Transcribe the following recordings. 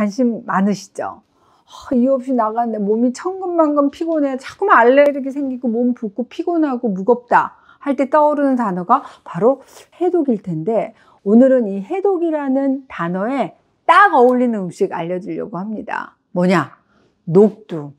관심 많으시죠? 이유 없이 나가는데 몸이 천근만근 피곤해. 자꾸만 알레르기 생기고 몸 붓고 피곤하고 무겁다 할 때 떠오르는 단어가 바로 해독일 텐데, 오늘은 이 해독이라는 단어에 딱 어울리는 음식 알려드리려고 합니다. 뭐냐? 녹두.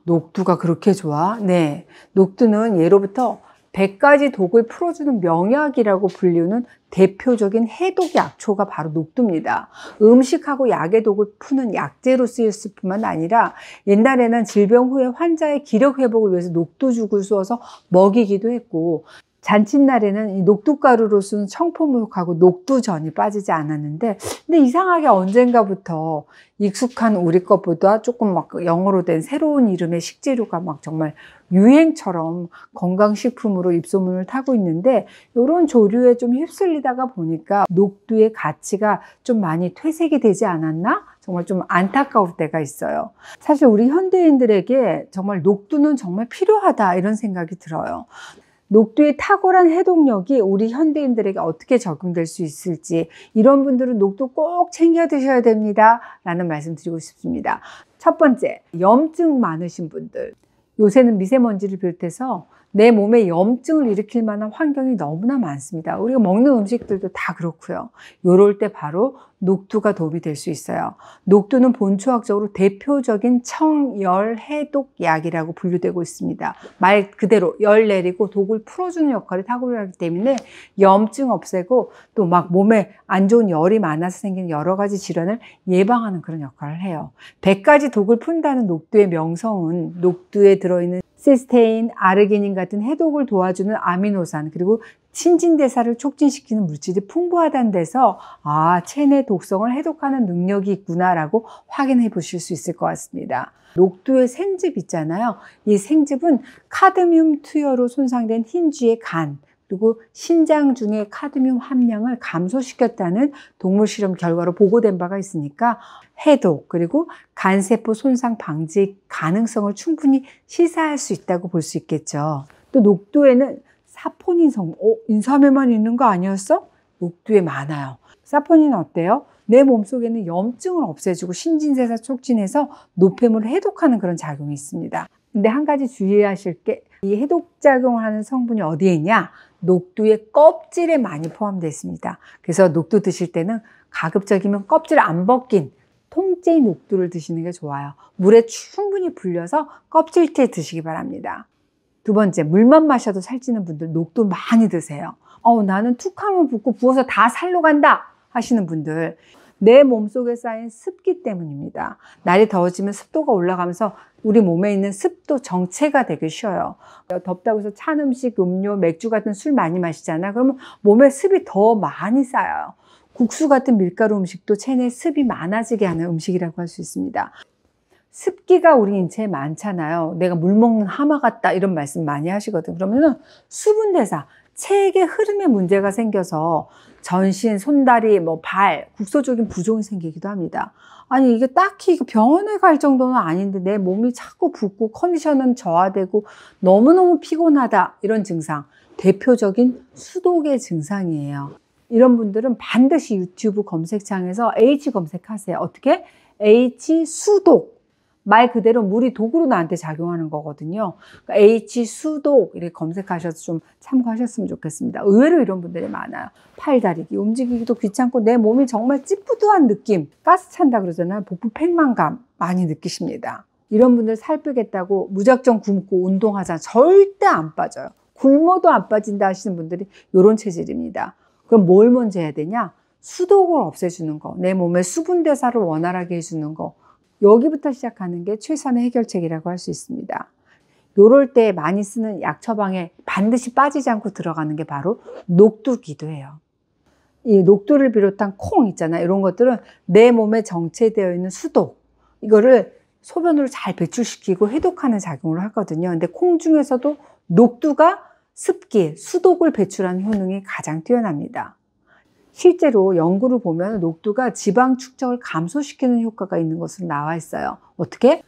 녹두가 그렇게 좋아? 네. 녹두는 예로부터 100가지 독을 풀어주는 명약이라고 불리는 대표적인 해독 약초가 바로 녹두입니다. 음식하고 약의 독을 푸는 약재로 쓰였을 뿐만 아니라 옛날에는 질병 후에 환자의 기력 회복을 위해서 녹두죽을 쏘아서 먹이기도 했고, 잔칫날에는 이 녹두가루로 쓴 청포묵하고 녹두전이 빠지지 않았는데, 근데 이상하게 언젠가부터 익숙한 우리 것보다 조금 막 영어로 된 새로운 이름의 식재료가 막 정말 유행처럼 건강식품으로 입소문을 타고 있는데, 이런 조류에 좀 휩쓸리다가 보니까 녹두의 가치가 좀 많이 퇴색이 되지 않았나? 정말 좀 안타까울 때가 있어요. 사실 우리 현대인들에게 정말 녹두는 정말 필요하다 이런 생각이 들어요. 녹두의 탁월한 해독력이 우리 현대인들에게 어떻게 적용될 수 있을지, 이런 분들은 녹두 꼭 챙겨 드셔야 됩니다 라는 말씀 드리고 싶습니다. 첫 번째, 염증 많으신 분들. 요새는 미세먼지를 비롯해서 내 몸에 염증을 일으킬 만한 환경이 너무나 많습니다. 우리가 먹는 음식들도 다 그렇고요. 요럴 때 바로 녹두가 도움이 될 수 있어요. 녹두는 본초학적으로 대표적인 청열 해독약이라고 분류되고 있습니다. 말 그대로 열 내리고 독을 풀어주는 역할을 탁월하기 때문에 염증 없애고 또 막 몸에 안 좋은 열이 많아서 생기는 여러 가지 질환을 예방하는 그런 역할을 해요. 100가지 독을 푼다는 녹두의 명성은 녹두에 들어있는 시스테인, 아르기닌 같은 해독을 도와주는 아미노산, 그리고 신진대사를 촉진시키는 물질이 풍부하다는 데서 체내 독성을 해독하는 능력이 있구나라고 확인해 보실 수 있을 것 같습니다. 녹두의 생즙 있잖아요. 이 생즙은 카드뮴 투여로 손상된 흰쥐의 간, 그리고 신장 중의 카드뮴 함량을 감소시켰다는 동물 실험 결과로 보고된 바가 있으니까 해독, 그리고 간세포 손상 방지의 가능성을 충분히 시사할 수 있다고 볼 수 있겠죠. 또 녹두에는 사포닌 성분, 인삼에만 있는 거 아니었어? 녹두에 많아요. 사포닌은 어때요? 내 몸속에는 염증을 없애주고 신진대사 촉진해서 노폐물을 해독하는 그런 작용이 있습니다. 근데 한 가지 주의하실 게, 이 해독작용을 하는 성분이 어디에 있냐? 녹두의 껍질에 많이 포함되어 있습니다. 그래서 녹두 드실 때는 가급적이면 껍질 안 벗긴 통째의 녹두를 드시는 게 좋아요. 물에 충분히 불려서 껍질째 드시기 바랍니다. 두 번째, 물만 마셔도 살찌는 분들 녹두 많이 드세요. 나는 툭 하면 붓고 부어서 다 살로 간다 하시는 분들, 내 몸속에 쌓인 습기 때문입니다. 날이 더워지면 습도가 올라가면서 우리 몸에 있는 습도 정체가 되기 쉬워요. 덥다고 해서 찬 음식, 음료, 맥주 같은 술 많이 마시잖아. 그러면 몸에 습이 더 많이 쌓여요. 국수 같은 밀가루 음식도 체내에 습이 많아지게 하는 음식이라고 할 수 있습니다. 습기가 우리 인체에 많잖아요. 내가 물 먹는 하마 같다 이런 말씀 많이 하시거든요. 그러면은 수분 대사, 체액의 흐름에 문제가 생겨서 전신, 손다리, 발, 국소적인 부종이 생기기도 합니다. 아니 이게 딱히 병원에 갈 정도는 아닌데 내 몸이 자꾸 붓고 컨디션은 저하되고 너무너무 피곤하다, 이런 증상, 대표적인 수독의 증상이에요. 이런 분들은 반드시 유튜브 검색창에서 H 검색하세요. 어떻게? H 수독. 말 그대로 물이 독으로 나한테 작용하는 거거든요. 그러니까 H 수독 이렇게 검색하셔서 좀 참고하셨으면 좋겠습니다. 의외로 이런 분들이 많아요. 팔다리기, 움직이기도 귀찮고 내 몸이 정말 찌뿌두한 느낌, 가스 찬다 그러잖아요. 복부 팽만감 많이 느끼십니다. 이런 분들 살 빼겠다고 무작정 굶고 운동하잖아요. 절대 안 빠져요. 굶어도 안 빠진다 하시는 분들이 이런 체질입니다. 그럼 뭘 먼저 해야 되냐? 수독을 없애주는 거, 내 몸의 수분 대사를 원활하게 해주는 거, 여기부터 시작하는 게 최선의 해결책이라고 할 수 있습니다. 요럴 때 많이 쓰는 약 처방에 반드시 빠지지 않고 들어가는 게 바로 녹두기도 해요. 이 녹두를 비롯한 콩 있잖아요. 이런 것들은 내 몸에 정체되어 있는 수독, 이거를 소변으로 잘 배출시키고 해독하는 작용을 하거든요. 근데 콩 중에서도 녹두가 습기, 수독을 배출하는 효능이 가장 뛰어납니다. 실제로 연구를 보면 녹두가 지방 축적을 감소시키는 효과가 있는 것으로 나와 있어요. 어떻게?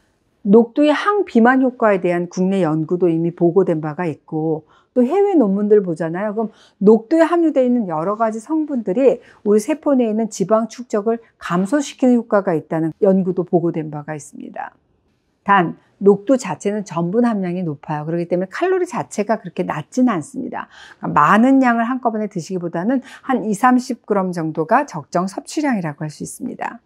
녹두의 항비만 효과에 대한 국내 연구도 이미 보고된 바가 있고, 또 해외 논문들 보잖아요. 그럼 녹두에 함유되어 있는 여러 가지 성분들이 우리 세포 내에 있는 지방 축적을 감소시키는 효과가 있다는 연구도 보고된 바가 있습니다. 단 녹두 자체는 전분 함량이 높아요. 그렇기 때문에 칼로리 자체가 그렇게 낮지는 않습니다. 그러니까 많은 양을 한꺼번에 드시기보다는 한 20-30g 정도가 적정 섭취량이라고 할 수 있습니다.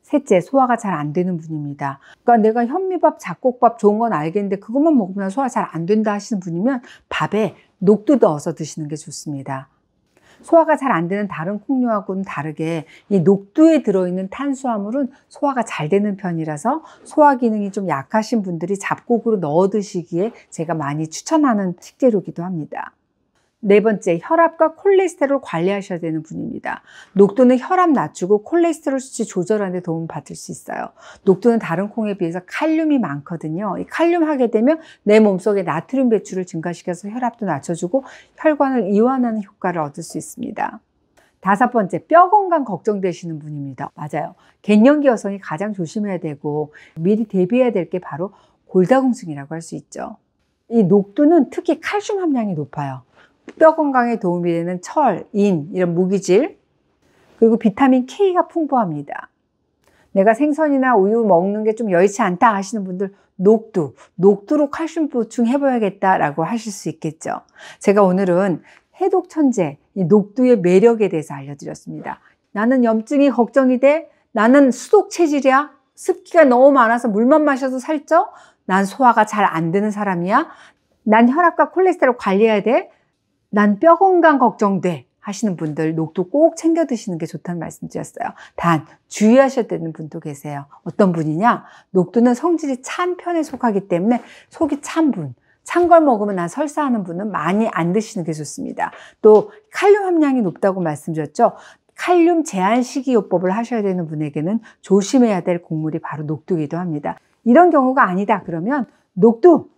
셋째, 소화가 잘 안 되는 분입니다. 그러니까 내가 현미밥, 잡곡밥 좋은 건 알겠는데 그것만 먹으면 소화 잘 안 된다 하시는 분이면 밥에 녹두 넣어서 드시는 게 좋습니다. 소화가 잘 안 되는 다른 콩류하고는 다르게 이 녹두에 들어있는 탄수화물은 소화가 잘 되는 편이라서 소화 기능이 좀 약하신 분들이 잡곡으로 넣어 드시기에 제가 많이 추천하는 식재료이기도 합니다. 네 번째, 혈압과 콜레스테롤 관리하셔야 되는 분입니다. 녹두는 혈압 낮추고 콜레스테롤 수치 조절하는 데 도움을 받을 수 있어요. 녹두는 다른 콩에 비해서 칼륨이 많거든요. 이 칼륨 하게 되면 내 몸속에 나트륨 배출을 증가시켜서 혈압도 낮춰주고 혈관을 이완하는 효과를 얻을 수 있습니다. 다섯 번째, 뼈 건강 걱정되시는 분입니다. 맞아요. 갱년기 여성이 가장 조심해야 되고 미리 대비해야 될 게 바로 골다공증이라고 할 수 있죠. 이 녹두는 특히 칼슘 함량이 높아요. 뼈 건강에 도움이 되는 철, 인, 이런 무기질, 그리고 비타민 K가 풍부합니다. 내가 생선이나 우유 먹는 게 좀 여의치 않다 하시는 분들 녹두로 칼슘 보충해봐야겠다라고 하실 수 있겠죠. 제가 오늘은 해독 천재, 이 녹두의 매력에 대해서 알려드렸습니다. 나는 염증이 걱정이 돼? 나는 수독 체질이야? 습기가 너무 많아서 물만 마셔도 살쪄? 난 소화가 잘 안 되는 사람이야? 난 혈압과 콜레스테롤 관리해야 돼? 난 뼈 건강 걱정돼 하시는 분들 녹두 꼭 챙겨 드시는 게 좋다는 말씀 드렸어요. 단 주의하셔야 되는 분도 계세요. 어떤 분이냐? 녹두는 성질이 찬 편에 속하기 때문에 속이 찬 분, 찬 걸 먹으면 난 설사하는 분은 많이 안 드시는 게 좋습니다. 또 칼륨 함량이 높다고 말씀드렸죠. 칼륨 제한 식이요법을 하셔야 되는 분에게는 조심해야 될 곡물이 바로 녹두이기도 합니다. 이런 경우가 아니다 그러면 녹두,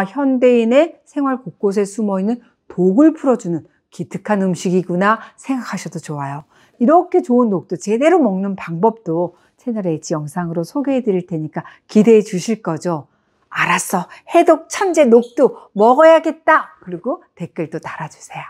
현대인의 생활 곳곳에 숨어있는 독을 풀어주는 기특한 음식이구나 생각하셔도 좋아요. 이렇게 좋은 녹두 제대로 먹는 방법도 채널 H 영상으로 소개해 드릴 테니까 기대해 주실 거죠? 알았어, 해독 천재 녹두 먹어야겠다. 그리고 댓글도 달아주세요.